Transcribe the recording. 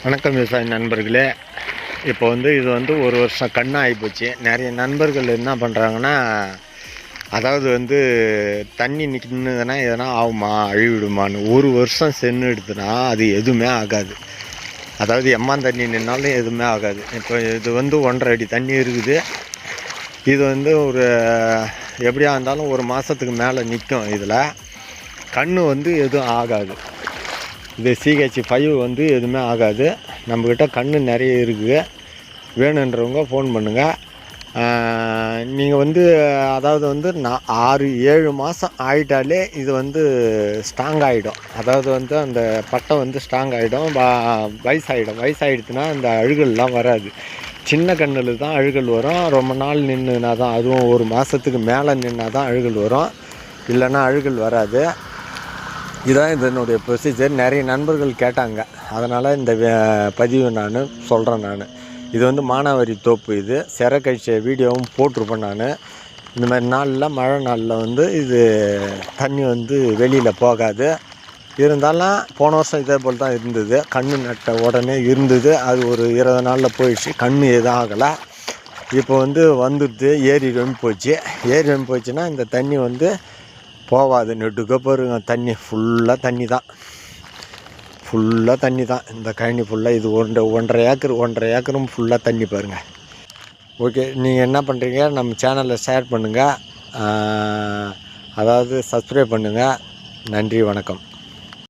வணக்கம் விவசாய நண்பர்களே. இப்போ இது ஒரு வருஷம் கண்ணு ஆகிப்போச்சு. நிறைய நண்பர்கள் என்ன பண்ணுறாங்கன்னா, அதாவது தண்ணி நிற்கிதுன்னா எதனா ஆகுமா அழிவிடுமான்னு. ஒரு வருஷம் சென்று எடுத்துனா அது எதுவுமே ஆகாது. அதாவது எம்மான் தண்ணி நின்னாலும் எதுவுமே ஆகாது. இப்போ இது 1.5 அடி தண்ணி இருக்குது. இது ஒரு எப்படியா இருந்தாலும் ஒரு மாதத்துக்கு மேலே நிற்கும். இதில் கண்ணு எதுவும் ஆகாது. இது CH5 எதுவுமே ஆகாது. நம்மக்கிட்ட கண்ணு நிறைய இருக்குது. வேணுன்றவங்க ஃபோன் பண்ணுங்கள். நீங்கள் அதாவது நான் 6-7 மாதம் ஆகிட்டாலே இது ஸ்ட்ராங் ஆகிடும். அதாவது அந்த பட்டை ஸ்ட்ராங் ஆகிடும். வயசாகிடுச்சுன்னா அந்த அழுகல்லாம் வராது. சின்ன கண்ணில் தான் அழுகல் வரும். ரொம்ப நாள் நின்றுனா தான், அதுவும் ஒரு மாதத்துக்கு மேலே நின்னா தான் அழுகல் வரும். இல்லைன்னா அழுகல் வராது. இதுதான் இதனுடைய ப்ரொசீஜர். நிறைய நண்பர்கள் கேட்டாங்க, அதனால் இந்த பதிவு நான் சொல்கிறேன். இது மானாவாரி தோப்பு. இது சிறை கழிச்ச வீடியோவும் போட்டிருப்பேன் நான். இந்த மாதிரி நாளில், மழை நாளில் இது தண்ணி வெளியில் போகாது. இருந்தாலும் போன வருஷம் இதே போல் தான் இருந்தது. கண்ணு நட்ட உடனே இருந்தது. அது ஒரு 20 நாளில் போயிடுச்சு. கண்ணு எதுவும் ஆகலை. இப்போ வந்துடுது. ஏரி ரொம்ப போச்சுன்னா இந்த தண்ணி போகாது. நெட்டுக்க பாருங்க, தண்ணி ஃபுல்லாக தண்ணி தான். இந்த கழனி ஃபுல்லாக இது 1.5 ஏக்கரும் ஃபுல்லாக தண்ணி பாருங்கள். ஓகே, நீங்கள் என்ன பண்ணுறீங்க, நம்ம சேனலை ஷேர் பண்ணுங்கள், அதாவது சப்ஸ்கிரைப் பண்ணுங்கள். நன்றி, வணக்கம்.